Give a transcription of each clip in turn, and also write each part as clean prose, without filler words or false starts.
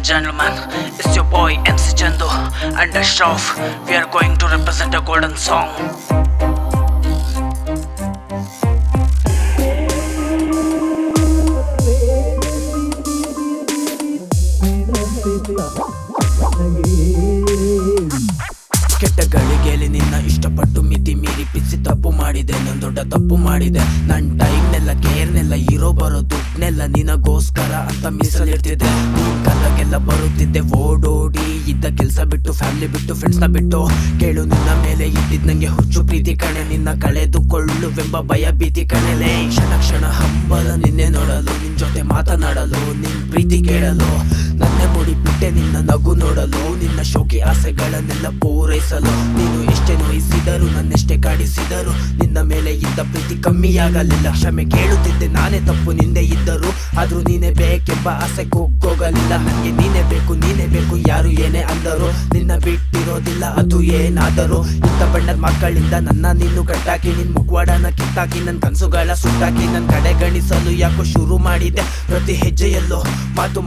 gentlemen, it's your boy MC Chandu and Ashraf. We are going to represent a golden song. ಕೆಟ್ಟ ಗಳಿಗೆಯಲ್ಲಿ ನಿನ್ನ ಇಷ್ಟಪಟ್ಟು ಮಿತಿ ಮೀರಿ ಪಿಸಿ ತಪ್ಪು ಮಾಡಿದೆ, ನಾನು ದೊಡ್ಡ ತಪ್ಪು ಮಾಡಿದೆ. ನನ್ ಟೈಮ್ನೆಲ್ಲ ಕೇರ್ನೆಲ್ಲ ಇರೋ ಬರೋ ದುಡ್ನೆಲ್ಲ ನಿನಗೋಸ್ಕರ ಅಂತ ಮೀಸಲಿಡ್ತಿದ್ದೆ. ನೀನ್ ಕಲ್ಲಗೆಲ್ಲ ಬರುತ್ತಿದ್ದೆ ಓಡೋಡಿ, ಇದ್ದ ಕೆಲ್ಸ ಬಿಟ್ಟು ಫ್ಯಾಮಿಲಿ ಬಿಟ್ಟು ಫ್ರೆಂಡ್ಸ್ ನ ಬಿಟ್ಟು. ಕೇಳು ನಿನ್ನ ಮೇಲೆ ಇದ್ದಿದ್ ನಂಗೆ ಹುಚ್ಚು ಪ್ರೀತಿ ಕಣೆ, ನಿನ್ನ ಕಳೆದುಕೊಳ್ಳುವೆಂಬ ಭಯ ಭೀತಿ ಕಣೆಲೆ. ಕ್ಷಣ ಕ್ಷಣ ಹಂಬಲ ನಿನ್ನೆ ನೋಡಲು, ನಿನ್ ಜೊತೆ ಮಾತನಾಡಲು, ನಿನ್ ಪ್ರೀತಿ ಕೇಳಲು. ನನ್ನೆ ಮುಡಿ ಬಿಟ್ಟೆ ನಿನ್ನ ನಗು ನೋಡಲು, ನಿನ್ನ ಶೋಕಿ ಆಸೆಗಳನ್ನೆಲ್ಲ ಪೂರೈಸಲು. ನೀನು ಎಷ್ಟೇ ನೋಯಿಸಿದರು, ನನ್ನೆಷ್ಟೇ ಕಾಡಿಸಿದರು, ನಿನ್ನ ಮೇಲೆ ಇದ್ದ ಪ್ರೀತಿ ಕಮ್ಮಿಯಾಗಲಿಲ್ಲ. ಕ್ಷಮೆ ಕೇಳುತ್ತಿದ್ದೆ ನಾನೇ ತಪ್ಪು ನಿಂದೆ ಇದ್ದರು, ಆದ್ರೂ ನೀನೇ ಬೇಕೆಂಬ ಆಸೆ ಕುಗ್ಗೋಗಲಿಲ್ಲ. ನನಗೆ ನೀನೇ ಬೇಕು ಯಾರು ಏನೇ ಅಂದರು, ನಿನ್ನ ಬಿಟ್ಟಿರೋದಿಲ್ಲ ಅದು ಏನಾದರೂ. ಇಂಥ ಬಣ್ಣದ ಮಕ್ಕಳಿಂದ ನನ್ನ ನೀನು ಕಟ್ಟಾಕಿ, ನಿನ್ ಮುಖವಾಡನ ಕಿತ್ತಾಕಿ, ನನ್ ಕನ್ಸುಗಳ ಸುಟ್ಟಾಕಿ. ನನ್ ಕಡೆ ಗಣಿಸಲು ಯಾಕೋ ಶುರು ಮಾಡಿದ್ದೆ, ಪ್ರತಿ ಹೆಜ್ಜೆಯಲ್ಲೋ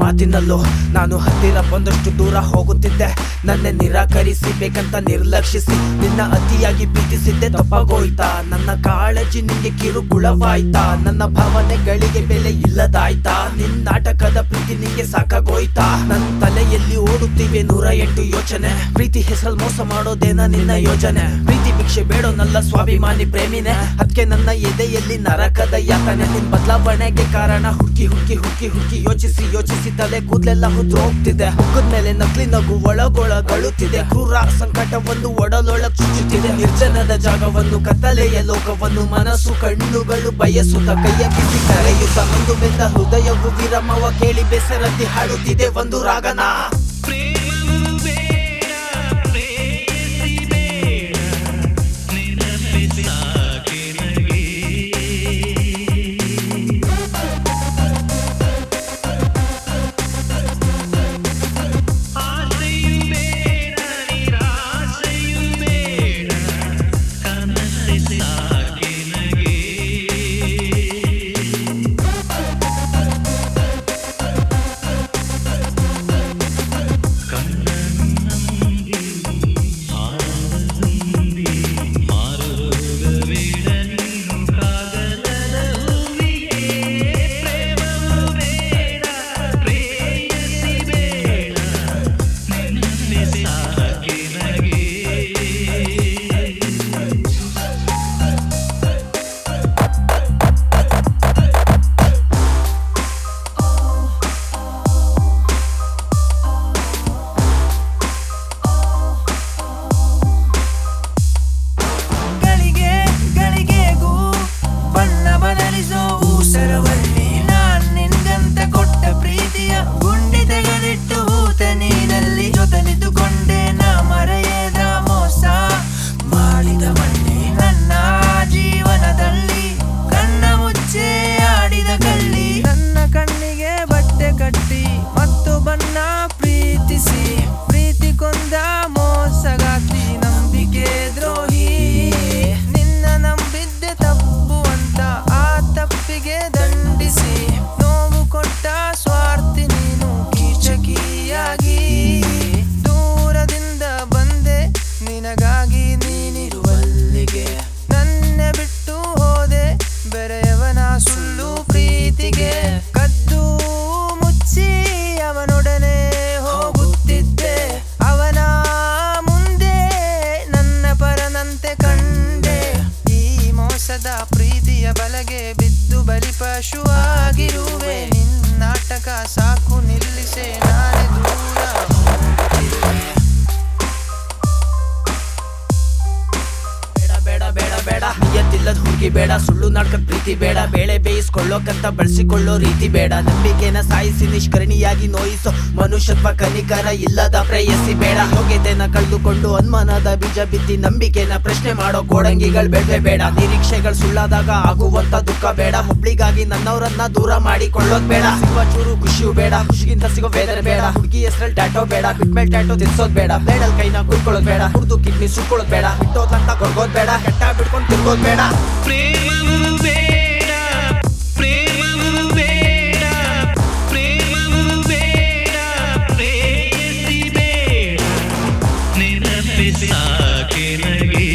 ಮಾತಿನಲ್ಲೋ ನಾನು ಹತ್ತಿರ ಬಂದಷ್ಟು ದೂರ ಹೋಗುತ್ತಿದ್ದೆ. ನನ್ನೇ ನಿರಾಕರಿಸಿ ಬೇಕಂತ ನಿರ್ಲಕ್ಷಿಸಿ, ನಿನ್ನ ಅತಿಯಾಗಿ ಪ್ರೀತಿಸಿದ್ದೆ ತಪ್ಪಾಗೋಯ್ತಾ? ನನ್ನ ಕಾಳಜಿ ನಿಂಗೆ ಕಿರುಕುಳವಾಯ್ತಾ? ನನ್ನ ಭಾವನೆಗಳಿಗೆ ಬೆಲೆ ಇಲ್ಲದಾಯ್ತಾ? ನಿನ್ ನಾಟಕದ ಪ್ರೀತಿ ನಿಂಗೆ ಸಾಕಾಗೋಯ್ತಾ? ನನ್ನ ತಲೆಯಲ್ಲಿ ಓಡುತ್ತಿವೆ 108 ಯೋಚನೆ. ಪ್ರೀತಿ ಹೆಸರಲ್ಲಿ ಮೋಸ ಮಾಡೋದೇನ ನಿನ್ನ ಯೋಜನೆ? ಪ್ರೀತಿ ಭಿಕ್ಷೆ ಬೇಡೋನಲ್ಲ ಸ್ವಾಭಿಮಾನಿ ಪ್ರೇಮಿನೇ, ಅದಕ್ಕೆ ನನ್ನ ಎದೆಯಲ್ಲಿ ನರಕದ ಯಾತನೆ. ನಿನ್ ಬದಲಾವಣೆಗೆ ಕಾರಣ ಹುಡುಕಿ ಯೋಚಿಸಿ ತಲೆ ಕೂದಲೆಲ್ಲ ಹೋಗ್ತಿದೆ. ಮುಖದ ಮೇಲೆ ನಕಲಿ ನಗು ಒಳಗೊಳಗಳುತ್ತಿದೆ, ಕ್ರೂರ ಸಂಕಟವನ್ನು ಒಡಲೊಳಗ್ ಚುಚ್ಚುತ್ತಿದೆ. ನಿರ್ಜನದ ಜಾಗವನ್ನು ಕತ್ತಲೆಯ ಲೋಕವನ್ನು ಮನಸ್ಸು ಕಣ್ಣುಗಳು ಬಯಸುತ್ತ ಕೈಯ ಬಿಸಿ ಕರೆಯುತ್ತ, ಒಂದು ಬೆಂದ ಹೃದಯವು ವಿರಮವ ಕೇಳಿ ಬೆಸರದಿ ಹಾಡುತ್ತಿದೆ ಒಂದು ರಾಗನ. ಮತ್ತು ಬನ್ನ ಪ್ರೀತಿಸಿ, ಪ್ರೀತಿ ಕೊಂದ ಮೋಸಗಾತಿ, ನಂಬಿಕೆ ದ್ರೋಹಿ. ನಿನ್ನ ನಂಬಿದ್ದೆ ತಪ್ಪು ಅಂತ ಆ ತಪ್ಪಿಗೆ ದಂಡಿಸಿ, ನೋವು ಕೊಟ್ಟ ಸ್ವಾರ್ಥಿ ನೀನು ಕೀಚಕಿಯಾಗಿ. ದೂರದಿಂದ ಬಂದೆ ನಿನಗಾಗಿ ನೀನಿರುವಲ್ಲಿಗೆ, ನನ್ನೆ ಬಿಟ್ಟು ಹೋದೆ ಬೆರೆಯವನ ಸುಳ್ಳು ಪ್ರೀತಿಗೆ. ಕದ್ದು ಮುಚ್ಚಿ ಅವನೊಡನೆ ಹೋಗುತ್ತಿದ್ದೆ, ಅವನ ಮುಂದೆ ನನ್ನ ಪರನಂತೆ ಕಂಡೆ. ಈ ಮೋಸದ ಪ್ರೀತಿಯ ಬಲೆಗೆ ಬಿದ್ದು ಬಲಿಪಶುವಾಗಿರುವೆ. ನಿನ್ನಾಟಕ ಸಾಕು ನಿಲ್ಲಿಸೆ, ನಾನೇ ದೂರ ಹೋಗುತ್ತಿರುವೆ. ಬೇಡ ನಿಯತ್ತಿಲ್ಲದ ಹುಡುಗಿ ಬೇಡ, ಸುಳ್ಳು ನಾಟಕ ಪ್ರೀತಿ ಬೇಡ, ಬೇಳೆ ಬೇಯಿಸ್ಕೊಳ್ಳೋಕಂತ ಬಳಸಿಕೊಳ್ಳೋ ರೀತಿ ಬೇಡ. ನಂಬಿಕೆನ ಸಾಯಿಸಿ ನಿಷ್ಕರಣಿಯಾಗಿ ನೋಯಿಸೋ ಮನುಷ್ಯತ್ವ ಕನಿಕರ ಇಲ್ಲದ ಪ್ರೇಯಸಿ ಬೇಡ. ಯೋಗ್ಯತೆನ ಕಳೆದುಕೊಂಡು ಅನುಮಾನದ ಬೀಜ ಬಿತ್ತಿ ನಂಬಿಕೆನ ಪ್ರಶ್ನೆ ಮಾಡೋ ಕೋಡಂಗಿಗಳು ಬೇಡವೇ ಬೇಡ. ನಿರೀಕ್ಷೆಗಳು ಸುಳ್ಳಾದಾಗ ಆಗುವಂತ ದುಃಖ ಬೇಡ, ಒಬ್ಳಿಗಾಗಿ ನನ್ನವರನ್ನ ದೂರ ಮಾಡಿಕೊಳ್ಳೋದ್ ಬೇಡ. ಸಿಗುವ ಚೂರು ಖುಷಿಯೂ ಬೇಡ, ಖುಷಿಗಿಂತ ಸಿಗೋ ವೇದನೆ ಬೇಡ. ಹುಡುಗಿ ಹೆಸರಲ್ಲಿ ಟ್ಯಾಟೋ ಬೇಡ, ಬಿಟ್ಮೇಲೆ ಟ್ಯಾಟೋ ತಿರ್ಸೋದ್ ಬೇಡ. ಬೇಡಲ್ ಕೈನ ಕುಯ್ಕೊಳ್ಳೋದ್ ಬೇಡ, ಹುಡ್ದು ಕಿಡ್ನಿ ಸುಟ್ಕೊಳ್ಳೋದ್ ಬೇಡ. ಬಿಟ್ಟೋದಂತ ಕೊರ್ಗೋದ್ ಬೇಡ, ಕೆಟ್ಟ ಬಿಡ್ಕೊಂಡು ತಿರ್ಗೋದ್ ಬೇಡ. ಪ್ರೇಮವು ಬೇಡ, ಪ್ರೇಮವು ಬೇಡ, ಪ್ರೇಮವು ಬೇಡ, ಪ್ರೇಮ ನೆನಪೆ ಸಾಕೆ ನಗೆ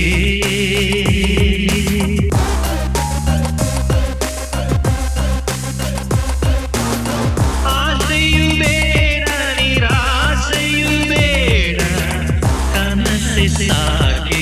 ಆಸೆಯು ಬೇಡ ನಿರಾಸೆಯು ಬೇಡ ಕನಸೆ ಸಾಕೆ